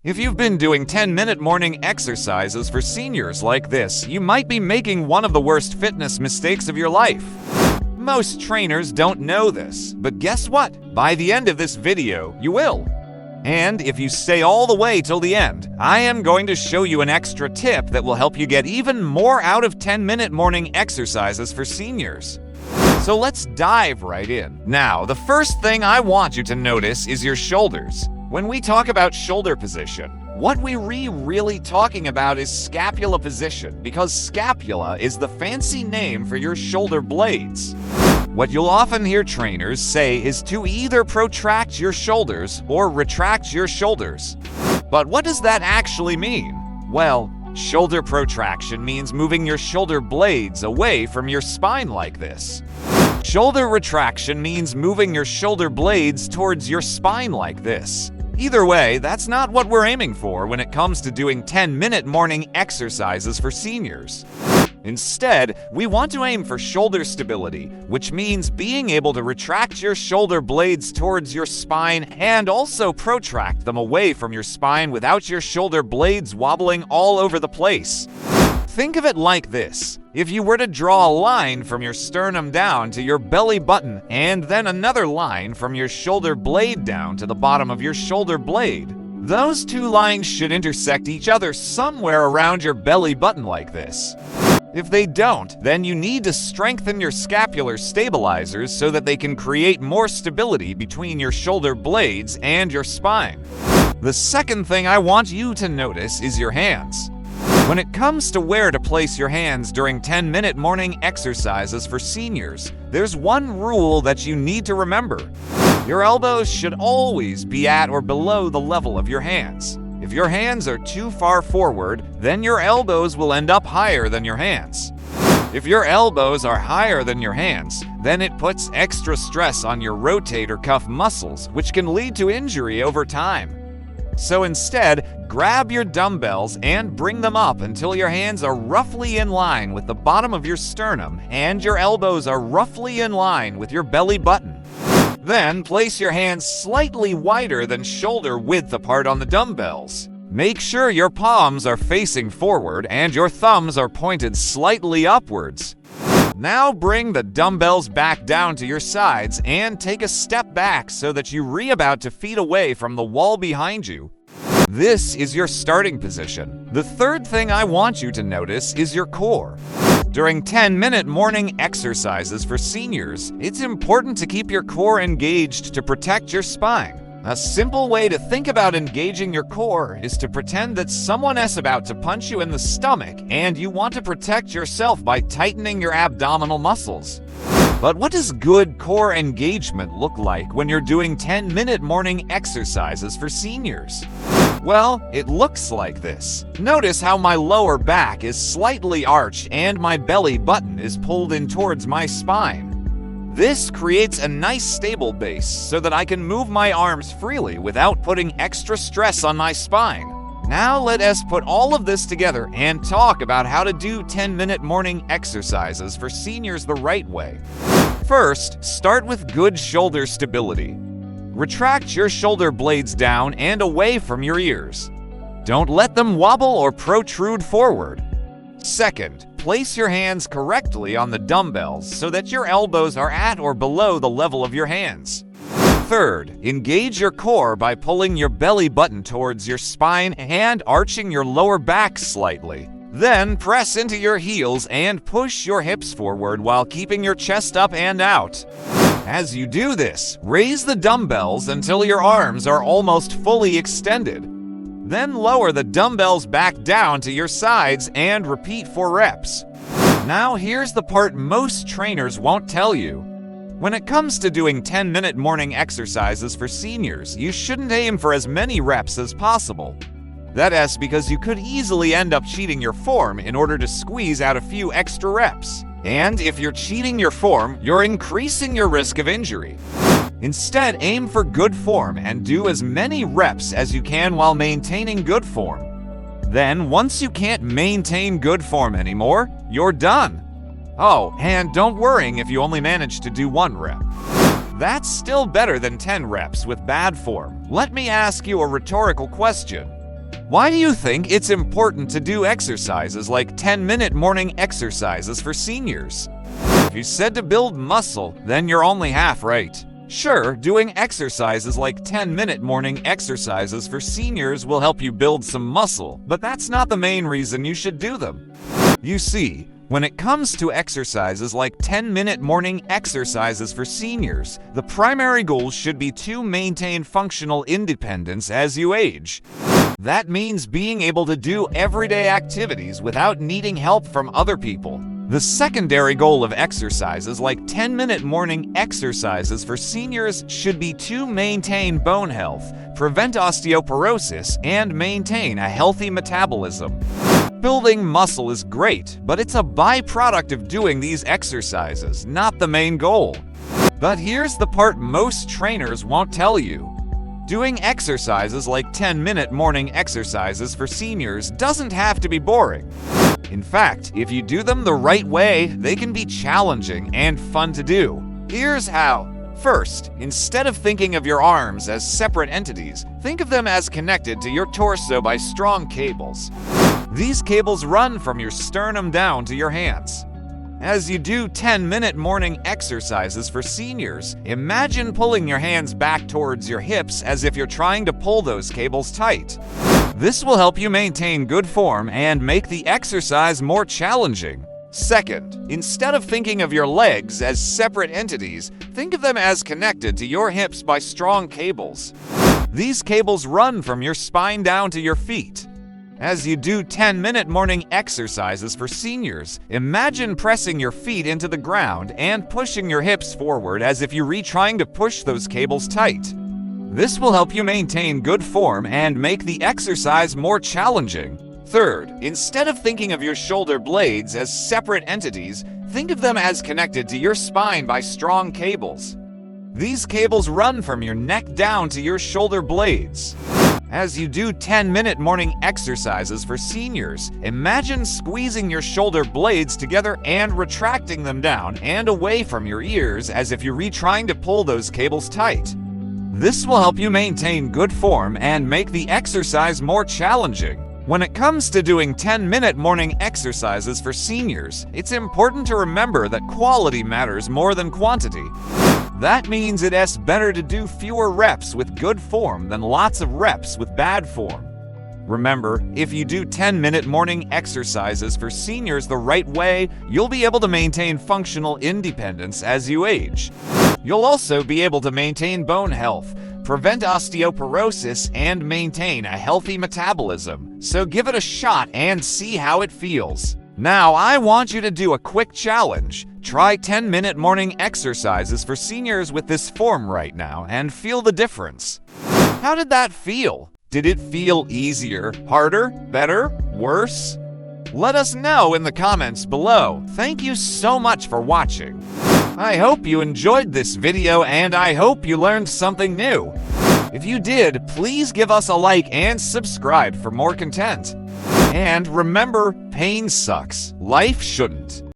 If you've been doing 10-minute morning exercises for seniors like this, you might be making one of the worst fitness mistakes of your life. Most trainers don't know this, but guess what? By the end of this video, you will. And if you stay all the way till the end, I am going to show you an extra tip that will help you get even more out of 10-minute morning exercises for seniors. So let's dive right in. Now, the first thing I want you to notice is your shoulders. When we talk about shoulder position, what we're really talking about is scapula position, because scapula is the fancy name for your shoulder blades. What you'll often hear trainers say is to either protract your shoulders or retract your shoulders. But what does that actually mean? Well, shoulder protraction means moving your shoulder blades away from your spine like this. Shoulder retraction means moving your shoulder blades towards your spine like this. Either way, that's not what we're aiming for when it comes to doing 10-minute morning exercises for seniors. Instead, we want to aim for shoulder stability, which means being able to retract your shoulder blades towards your spine and also protract them away from your spine without your shoulder blades wobbling all over the place. Think of it like this. If you were to draw a line from your sternum down to your belly button and then another line from your shoulder blade down to the bottom of your shoulder blade, those two lines should intersect each other somewhere around your belly button like this. If they don't, then you need to strengthen your scapular stabilizers so that they can create more stability between your shoulder blades and your spine. The second thing I want you to notice is your hands. When it comes to where to place your hands during 10-minute morning exercises for seniors, there's one rule that you need to remember. Your elbows should always be at or below the level of your hands. If your hands are too far forward, then your elbows will end up higher than your hands. If your elbows are higher than your hands, then it puts extra stress on your rotator cuff muscles, which can lead to injury over time. So instead, grab your dumbbells and bring them up until your hands are roughly in line with the bottom of your sternum and your elbows are roughly in line with your belly button. Then place your hands slightly wider than shoulder width apart on the dumbbells. Make sure your palms are facing forward and your thumbs are pointed slightly upwards. Now bring the dumbbells back down to your sides and take a step back so that you're about 2 feet away from the wall behind you. This is your starting position. The third thing I want you to notice is your core. During 10-minute morning exercises for seniors, it's important to keep your core engaged to protect your spine. A simple way to think about engaging your core is to pretend that someone is about to punch you in the stomach and you want to protect yourself by tightening your abdominal muscles. But what does good core engagement look like when you're doing 10-minute morning exercises for seniors? Well, it looks like this. Notice how my lower back is slightly arched and my belly button is pulled in towards my spine. This creates a nice stable base so that I can move my arms freely without putting extra stress on my spine. Now let us put all of this together and talk about how to do 10-minute morning exercises for seniors the right way. First, start with good shoulder stability. Retract your shoulder blades down and away from your ears. Don't let them wobble or protrude forward. Second, place your hands correctly on the dumbbells so that your elbows are at or below the level of your hands. Third, engage your core by pulling your belly button towards your spine and arching your lower back slightly. Then press into your heels and push your hips forward while keeping your chest up and out. As you do this, raise the dumbbells until your arms are almost fully extended. Then lower the dumbbells back down to your sides and repeat 4 reps. Now here's the part most trainers won't tell you. When it comes to doing 10-minute morning exercises for seniors, you shouldn't aim for as many reps as possible. That is because you could easily end up cheating your form in order to squeeze out a few extra reps. And if you're cheating your form, you're increasing your risk of injury. Instead, aim for good form and do as many reps as you can while maintaining good form. Then, once you can't maintain good form anymore, you're done. Oh, and don't worry if you only manage to do 1 rep. That's still better than 10 reps with bad form. Let me ask you a rhetorical question. Why do you think it's important to do exercises like 10-minute morning exercises for seniors? If you said to build muscle, then you're only half right. Sure, doing exercises like 10-minute morning exercises for seniors will help you build some muscle, but that's not the main reason you should do them. You see, when it comes to exercises like 10-minute morning exercises for seniors, the primary goal should be to maintain functional independence as you age. That means being able to do everyday activities without needing help from other people. The secondary goal of exercises like 10-minute morning exercises for seniors should be to maintain bone health, prevent osteoporosis, and maintain a healthy metabolism. Building muscle is great, but it's a byproduct of doing these exercises, not the main goal. But here's the part most trainers won't tell you. Doing exercises like 10-minute morning exercises for seniors doesn't have to be boring. In fact, if you do them the right way, they can be challenging and fun to do. Here's how. First, instead of thinking of your arms as separate entities, think of them as connected to your torso by strong cables. These cables run from your sternum down to your hands. As you do 10-minute morning exercises for seniors, imagine pulling your hands back towards your hips as if you're trying to pull those cables tight. This will help you maintain good form and make the exercise more challenging. Second, instead of thinking of your legs as separate entities, think of them as connected to your hips by strong cables. These cables run from your spine down to your feet. As you do 10-minute morning exercises for seniors, imagine pressing your feet into the ground and pushing your hips forward as if you're trying to push those cables tight. This will help you maintain good form and make the exercise more challenging. Third, instead of thinking of your shoulder blades as separate entities, think of them as connected to your spine by strong cables. These cables run from your neck down to your shoulder blades. As you do 10-minute morning exercises for seniors, imagine squeezing your shoulder blades together and retracting them down and away from your ears as if you're trying to pull those cables tight. This will help you maintain good form and make the exercise more challenging. When it comes to doing 10-minute morning exercises for seniors, it's important to remember that quality matters more than quantity. That means it's better to do fewer reps with good form than lots of reps with bad form. Remember, if you do 10-minute morning exercises for seniors the right way, you'll be able to maintain functional independence as you age. You'll also be able to maintain bone health, prevent osteoporosis, and maintain a healthy metabolism. So give it a shot and see how it feels. Now, I want you to do a quick challenge. Try 10-minute morning exercises for seniors with this form right now and feel the difference. How did that feel? Did it feel easier, harder, better, worse? Let us know in the comments below. Thank you so much for watching. I hope you enjoyed this video and I hope you learned something new. If you did, please give us a like and subscribe for more content. And remember, pain sucks. Life shouldn't.